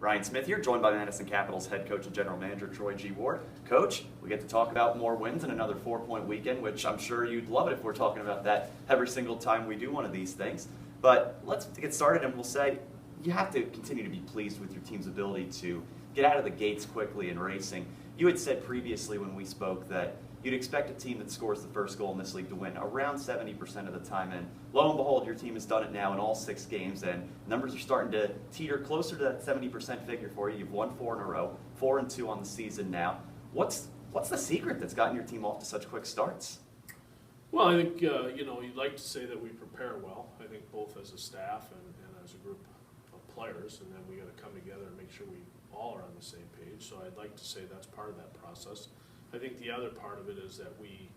Ryan Smith here, joined by Madison Capitols head coach and general manager Troy G. Ward. Coach, we get to talk about more wins and another 4-point weekend, which I'm sure you'd love it if we're talking about that every single time we do one of these things. But let's get started, and we'll say you have to continue to be pleased with your team's ability to get out of the gates quickly in racing. You had said previously when we spoke that you'd expect a team that scores the first goal in this league to win around 70% of the time, and lo and behold, your team has done it now in all 6 games, and numbers are starting to teeter closer to that 70% figure for you. You've won 4 in a row, 4-2 on the season now. What's the secret that's gotten your team off to such quick starts? Well, I think you'd like to say that we prepare well. I think both as a staff and as a group of players, and then we got to come together and make sure we all are on the same page. So I'd like to say that's part of that process. I think the other part of it is that we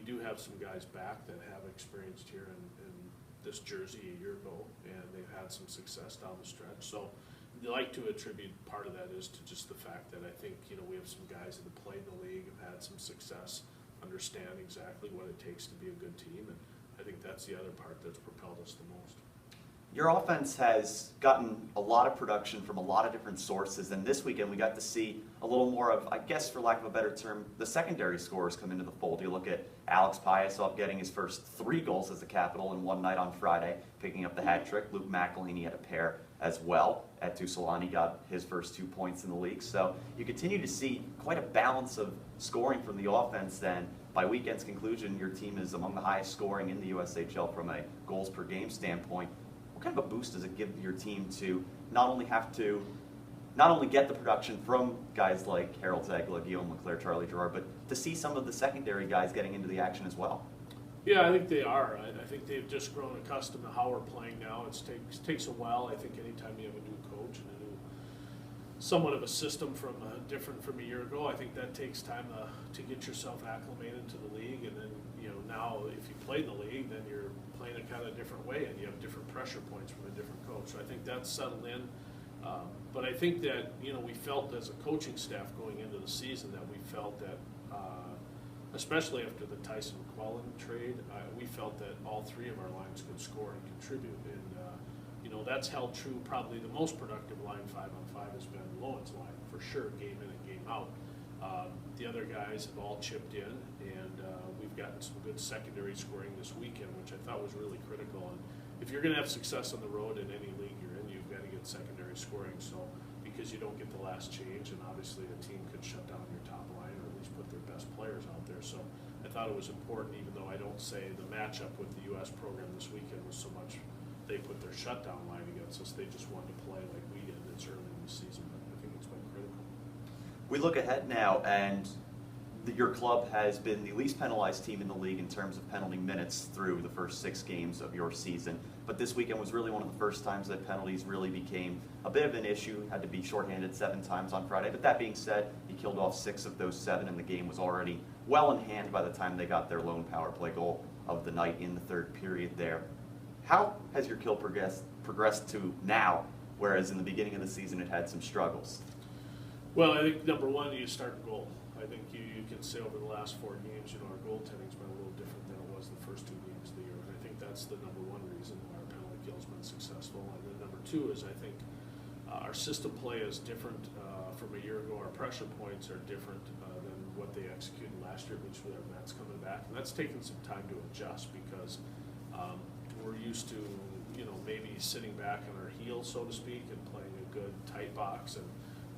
do have some guys back that have experienced here in this jersey a year ago, and they've had some success down the stretch. So I'd like to attribute part of that is to just the fact that I think we have some guys that have played in the league, have had some success, understand exactly what it takes to be a good team, and I think that's the other part that's propelled us the most. Your offense has gotten a lot of production from a lot of different sources, and this weekend we got to see a little more of, I guess for lack of a better term, the secondary scorers come into the fold. You look at Alex Piasov getting his first 3 goals as a Capital in one night on Friday, picking up the hat trick. Luke McElhaney had a pair as well. At Tusalani got his first 2 points in the league. So you continue to see quite a balance of scoring from the offense, and by weekend's conclusion, your team is among the highest scoring in the USHL from a goals per game standpoint. What kind of a boost does it give your team to not only get the production from guys like Harold Zegla, Guillaume Leclerc, Charlie Gerard, but to see some of the secondary guys getting into the action as well? Yeah, I think they are. I think they've just grown accustomed to how we're playing now. It takes a while. I think anytime you have a new coach and a new somewhat of a system different from a year ago, I think that takes time to get yourself acclimated to the league, and then now if you play in the league, then you're playing a kind of different way, and you have different pressure points from a different coach. So I think that's settled in. But I think that we felt as a coaching staff going into the season that we felt that, especially after the Tyson McClellan trade, we felt that all 3 of our lines could score and contribute, and that's held true. Probably the most productive line 5-on-5 has been Lowen's line for sure, game in and game out. The other guys have all chipped in, and we've gotten some good secondary scoring this weekend, which I thought was really critical. And if you're going to have success on the road in any league you're in, you've got to get secondary scoring. So because you don't get the last change, and obviously the team could shut down your top line or at least put their best players out there. So I thought it was important, even though I don't say the matchup with the U.S. program this weekend was so much they put their shutdown line against us. They just wanted to play like we did. It's early in the season, but I think it's been critical. We look ahead now, and your club has been the least penalized team in the league in terms of penalty minutes through the first 6 games of your season. But this weekend was really one of the first times that penalties really became a bit of an issue. Had to be shorthanded 7 times on Friday. But that being said, you killed off 6 of those 7, and the game was already well in hand by the time they got their lone power play goal of the night in the 3rd period there. How has your kill progressed to now, whereas in the beginning of the season it had some struggles? Well, I think number one, you start goal. I think you can say over the last 4 games, our goaltending's been a little different than it was the first 2 games of the year. And I think that's the number 1 reason why our penalty kill's been successful. And then number 2 is I think our system play is different from a year ago. Our pressure points are different than what they executed last year, which with Matt's coming back. And that's taken some time to adjust because we're used to, maybe sitting back on our heels, so to speak, and playing a good tight box. And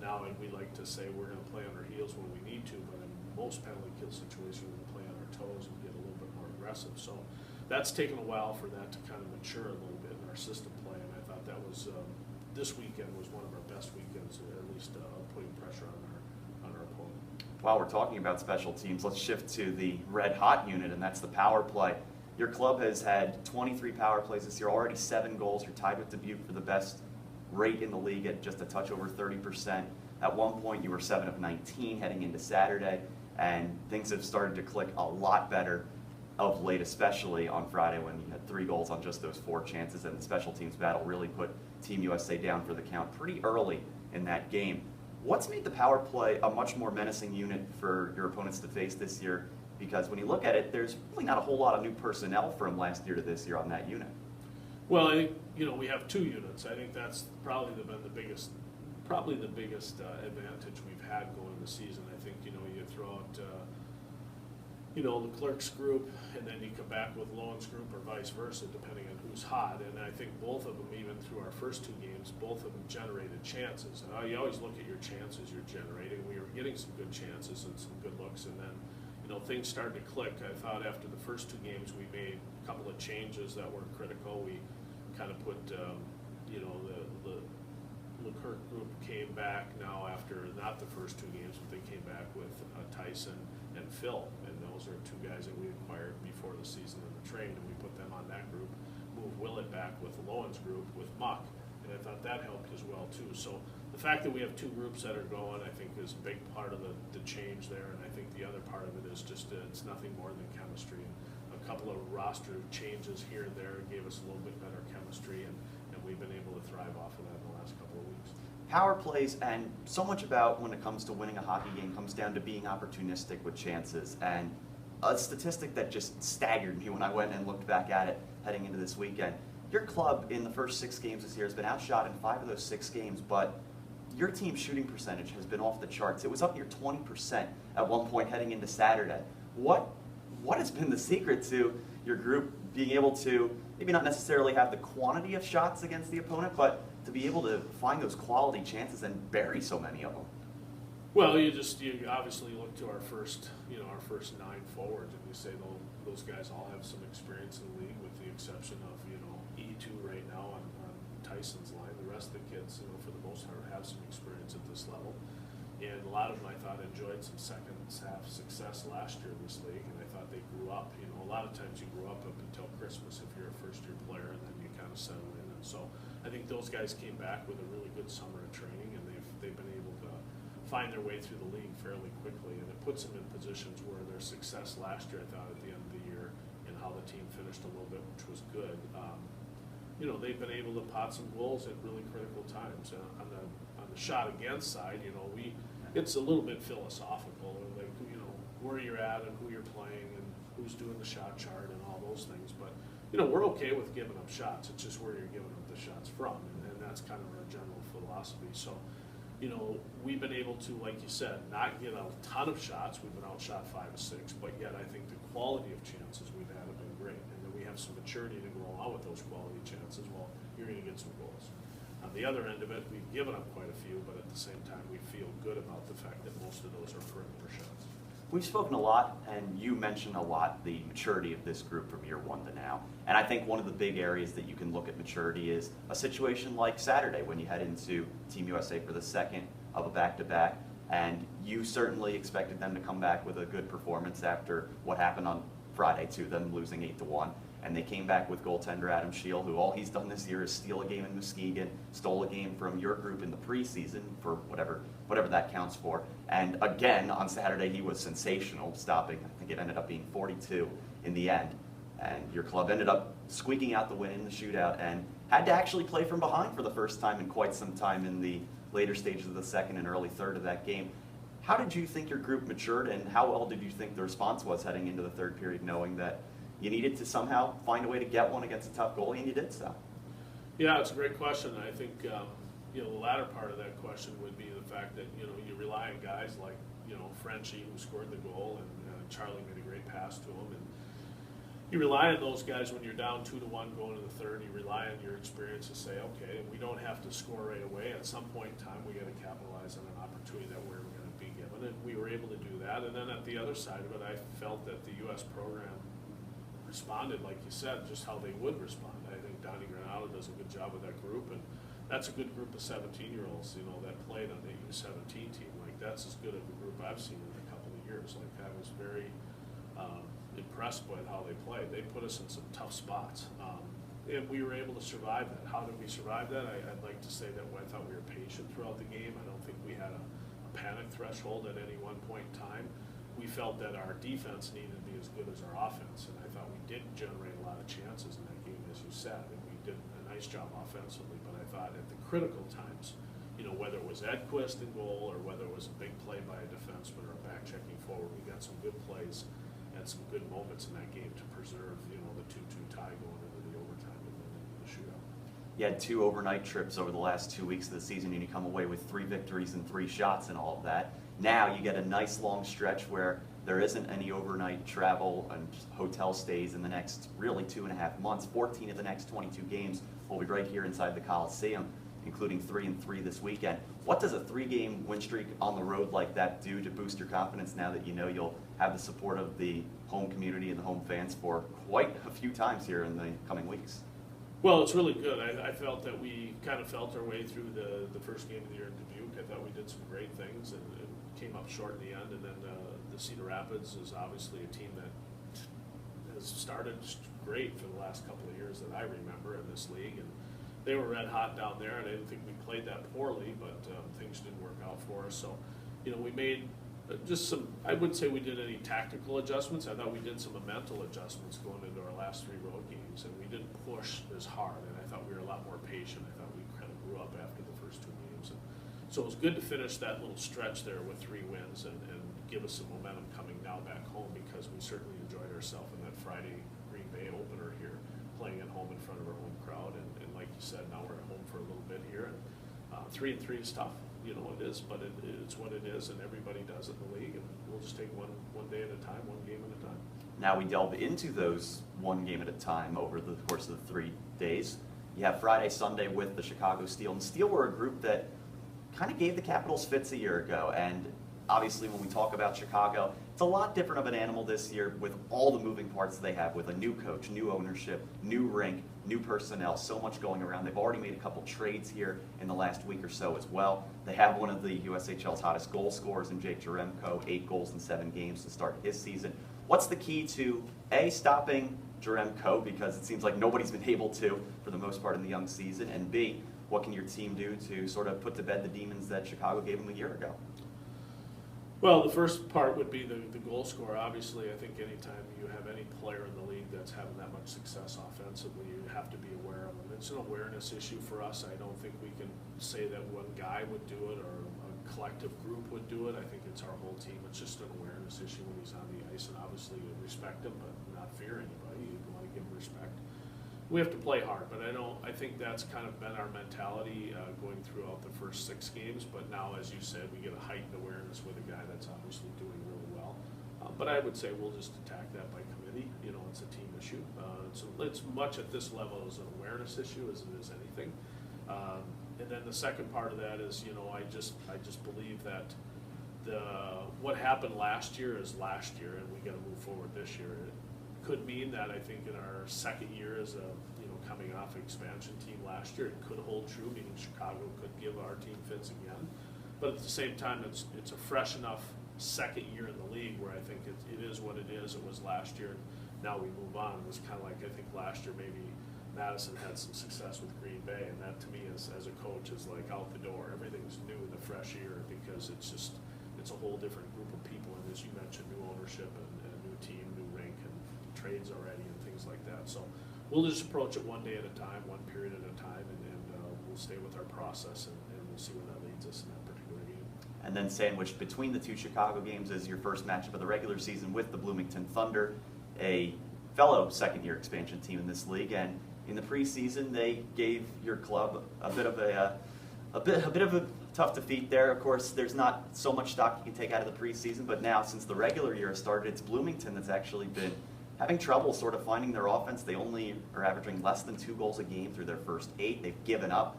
now we like to say we're going to play on our heels when we need to, but in most penalty kill situations, we're going to play on our toes and get a little bit more aggressive. So that's taken a while for that to kind of mature a little bit in our system play, and I thought that was this weekend was one of our best weekends, at least putting pressure on our opponent. While we're talking about special teams, let's shift to the red hot unit, and that's the power play. Your club has had 23 power plays this year, already 7 goals. You're tied with Dubuque for the best rate in the league at just a touch over 30%. At one point, you were 7 of 19 heading into Saturday, and things have started to click a lot better of late, especially on Friday when you had 3 goals on just those 4 chances, and the special teams battle really put Team USA down for the count pretty early in that game. What's made the power play a much more menacing unit for your opponents to face this year? Because when you look at it, there's really not a whole lot of new personnel from last year to this year on that unit. Well, I think we have 2 units. I think that's probably been the biggest probably the biggest advantage we've had going in the season. I think, you throw out, the Clerks group, and then you come back with Lowen's group or vice versa, depending on who's hot. And I think both of them, even through our first 2 games, both of them generated chances. And you always look at your chances you're generating. We were getting some good chances and some good looks, and then, things started to click. I thought after the first 2 games we made a couple of changes that were critical. We kind of put, the Leclerc group came back now after not the first 2 games, but they came back with Tyson and Phil, and those are 2 guys that we acquired before the season in the trade, and we put them on that group. Moved Willett back with the Lowen's group with Muck, and I thought that helped as well too. So the fact that we have 2 groups that are going, I think, is a big part of the change there, and I think the other part of it is just it's nothing more than chemistry. A couple of roster changes here and there gave us a little bit better chemistry, and we've been able to thrive off of that in the last couple of weeks. Power plays, and so much about when it comes to winning a hockey game comes down to being opportunistic with chances. And a statistic that just staggered me when I went and looked back at it heading into this weekend. Your club in the first 6 games this year has been outshot in 5 of those 6 games, but your team's shooting percentage has been off the charts. It was up near 20% at one point heading into Saturday. What has been the secret to your group being able to maybe not necessarily have the quantity of shots against the opponent, but to be able to find those quality chances and bury so many of them? Well, you obviously look to our first 9 forwards, and you say those guys all have some experience in the league, with the exception of E2 right now on Tyson's line. The rest of the kids, for the most part, have some experience at this level, and a lot of them I thought enjoyed some second half success last year in this league, and I thought they grew up. A lot of times you grow up until Christmas if you're a first-year player, and then you kind of settle in. And so I think those guys came back with a really good summer of training, and they've been able to find their way through the league fairly quickly, and it puts them in positions where their success last year, I thought, at the end of the year, and how the team finished a little bit, which was good. They've been able to pot some goals at really critical times. On the shot against side, it's a little bit philosophical, like where you're at and who you're playing and who's doing the shot chart and all those things. But we're okay with giving up shots. It's just where you're giving up the shots from, and that's kind of our general philosophy. So, we've been able to, like you said, not get a ton of shots. We've been outshot 5 of 6, but yet I think the quality of chances we've had have been great, and then we have some maturity to go along with those quality chances. Well, you're going to get some goals. On the other end of it, we've given up quite a few, but at the same time, we feel good about the fact that most of those are perimeter shots. We've spoken a lot, and you mentioned a lot the maturity of this group from year 1 to now. And I think one of the big areas that you can look at maturity is a situation like Saturday when you head into Team USA for the second of a back-to-back, and you certainly expected them to come back with a good performance after what happened on Friday to them losing 8-1. And they came back with goaltender Adam Scheel, who all he's done this year is steal a game in Muskegon, stole a game from your group in the preseason for whatever that counts for. And again, on Saturday, he was sensational, stopping, I think it ended up being 42 in the end. And your club ended up squeaking out the win in the shootout and had to actually play from behind for the first time in quite some time in the later stages of the second and early third of that game. How did you think your group matured, and how well did you think the response was heading into the third period, knowing that you needed to somehow find a way to get one against a tough goalie, and you did so? Yeah, it's a great question. I think the latter part of that question would be the fact that you rely on guys like Frenchie, who scored the goal, and Charlie made a great pass to him, and you rely on those guys when you're down 2-1 going to the third. You rely on your experience to say, okay, we don't have to score right away. At some point in time, we got to capitalize on an opportunity that we're going to be given, and we were able to do that. And then at the other side of it, I felt that the U.S. program responded, like you said, just how they would respond. I think Donnie Granado does a good job with that group, and that's a good group of 17-year-olds, that played on the U17 team. Like, that's as good of a group I've seen in a couple of years. Like, I was very impressed with how they played. They put us in some tough spots, and we were able to survive that. How did we survive that? I'd like to say that I thought we were patient throughout the game. I don't think we had a panic threshold at any one point in time. We felt that our defense needed to be as good as our offense, and I thought we did generate a lot of chances in that game, as you said, and we did a nice job offensively. But I thought at the critical times, whether it was Edquist in goal or whether it was a big play by a defenseman or a back checking forward, we got some good plays and some good moments in that game to preserve, the 2-2 tie going into the overtime and then into the shootout. You had 2 overnight trips over the last 2 weeks of the season, and you come away with 3 victories and 3 shots and all of that. Now you get a nice long stretch where there isn't any overnight travel and hotel stays in the next really 2.5 months. 14 of the next 22 games will be right here inside the Coliseum, including 3-3 this weekend. What does a 3-game win streak on the road like that do to boost your confidence now that you know you'll have the support of the home community and the home fans for quite a few times here in the coming weeks? Well, it's really good. I felt that we kind of felt our way through the first game of the year in Dubuque. I thought we did some great things and came up short in the end. And then the Cedar Rapids is obviously a team that has started great for the last couple of years that I remember in this league. And they were red hot down there, and I didn't think we played that poorly, but things didn't work out for us. So, we made just some, I wouldn't say we did any tactical adjustments. I thought we did some mental adjustments going into our last 3 road games, and we didn't push as hard, and I thought we were a lot more patient. I thought we kind of grew up after the first 2 games. And so it was good to finish that little stretch there with 3 wins and give us some momentum coming now back home, because we certainly enjoyed ourselves in that Friday Green Bay opener here, playing at home in front of our home crowd. And like you said, now we're at home for a little bit here, and 3-3 is tough. It is, but it's what it is, and everybody does it in the league, and we'll just take one day at a time, 1 game at a time. Now we delve into those 1 game at a time over the course of the 3 days. You have Friday, Sunday with the Chicago Steel, and Steel were a group that kind of gave the Capitals fits a year ago, and obviously when we talk about Chicago, it's a lot different of an animal this year with all the moving parts they have, with a new coach, new ownership, new rink, new personnel, so much going around. They've already made a couple trades here in the last week or so as well. They have one of the USHL's hottest goal scorers in Jake Jaremko, 8 goals in 7 games to start his season. What's the key to, A, stopping Jaremko, because it seems like nobody's been able to for the most part in the young season, and B, what can your team do to sort of put to bed the demons that Chicago gave them a year ago? Well, the first part would be the goal scorer. Obviously, I think anytime you have any player in the league that's having that much success offensively, you have to be aware of them. It's an awareness issue for us. I don't think we can say that one guy would do it or a collective group would do it. I think it's our whole team. It's just an awareness issue when he's on the ice, and obviously you respect him, but not fear anybody. You want to give him respect. We have to play hard, but I think that's kind of been our mentality going throughout the first 6 games. But now, as you said, we get a heightened awareness with a guy that's obviously doing really well. But I would say we'll just attack that by committee. It's a team issue. It's much at this level as an awareness issue as it is anything. And then the second part of that is, I just believe that what happened last year is last year, and we got to move forward this year. Could mean that I think in our second year as a coming off expansion team last year, it could hold true, meaning Chicago could give our team fits again. But at the same time, it's a fresh enough second year in the league where I think it is what it is. It was last year, and now we move on. It was kind of like, I think last year maybe Madison had some success with Green Bay, and that to me is, as a coach, is like out the door. Everything's new in the fresh year because it's a whole different group of people, and as you mentioned, new ownership and a new team, new rink, and trades already and things like that. So we'll just approach it 1 day at a time, 1 period at a time, and we'll stay with our process, and we'll see where that leads us in that particular game. And then sandwiched between the 2 Chicago games is your first matchup of the regular season with the Bloomington Thunder, a fellow second-year expansion team in this league. And in the preseason, they gave your club a bit of a tough defeat there. Of course, there's not so much stock you can take out of the preseason, but now since the regular year started, it's Bloomington that's actually been having trouble sort of finding their offense. They only are averaging less than 2 goals a game through their first 8. They've given up.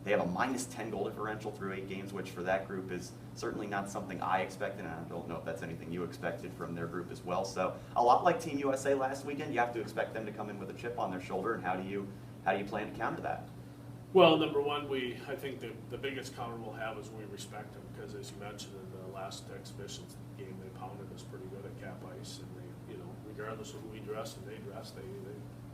They have a -10 goal differential through 8 games, which for that group is certainly not something I expected, and I don't know if that's anything you expected from their group as well. So a lot like Team USA last weekend, you have to expect them to come in with a chip on their shoulder, and how do you plan to counter that? Well, number one, I think the biggest counter we'll have is we respect them, because as you mentioned in the last exhibition game, they pounded us pretty good at Cap Ice, and they, regardless of who we dressed and they dressed, they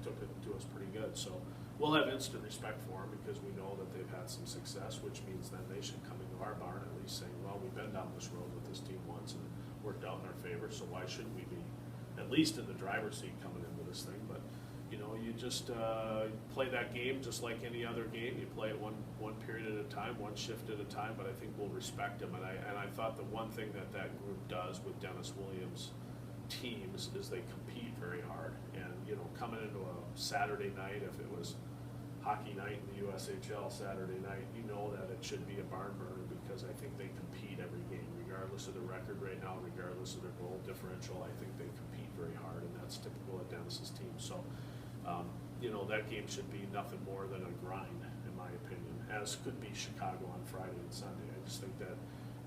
took it to us pretty good. So we'll have instant respect for them because we know that they've had some success, which means then they should come into our barn at least saying, well, we've been down this road with this team once and it worked out in our favor, so why shouldn't we be at least in the driver's seat coming into this thing? But you just play that game just like any other game. You play it one period at a time, 1 shift at a time, but I think we'll respect them. And I thought the one thing that group does with Dennis Williams' teams is they compete very hard. And coming into a Saturday night, if it was hockey night in the USHL Saturday night, you know that it should be a barn burner because I think they compete every game, regardless of the record right now, regardless of their goal differential. I think they compete very hard, and that's typical of Dennis's team. So, you know, that game should be nothing more than a grind, in my opinion, as could be Chicago on Friday and Sunday. I just think that,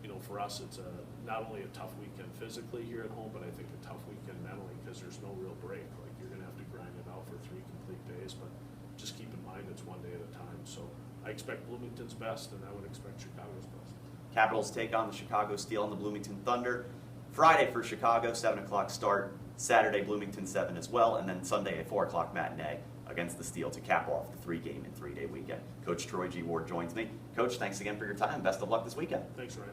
you know, for us, it's not only a tough weekend physically here at home, but I think a tough weekend mentally because there's no real break. Like, you're going to have to grind it out for 3 complete days, but just keep in mind it's one day at a time. So I expect Bloomington's best, and I would expect Chicago's best. Capitals take on the Chicago Steel and the Bloomington Thunder. Friday for Chicago, 7 o'clock start. Saturday, Bloomington 7 as well, and then Sunday, a 4 o'clock matinee against the Steel to cap off the 3-game and 3-day weekend. Coach Troy G. Ward joins me. Coach, thanks again for your time. Best of luck this weekend. Thanks, Ryan.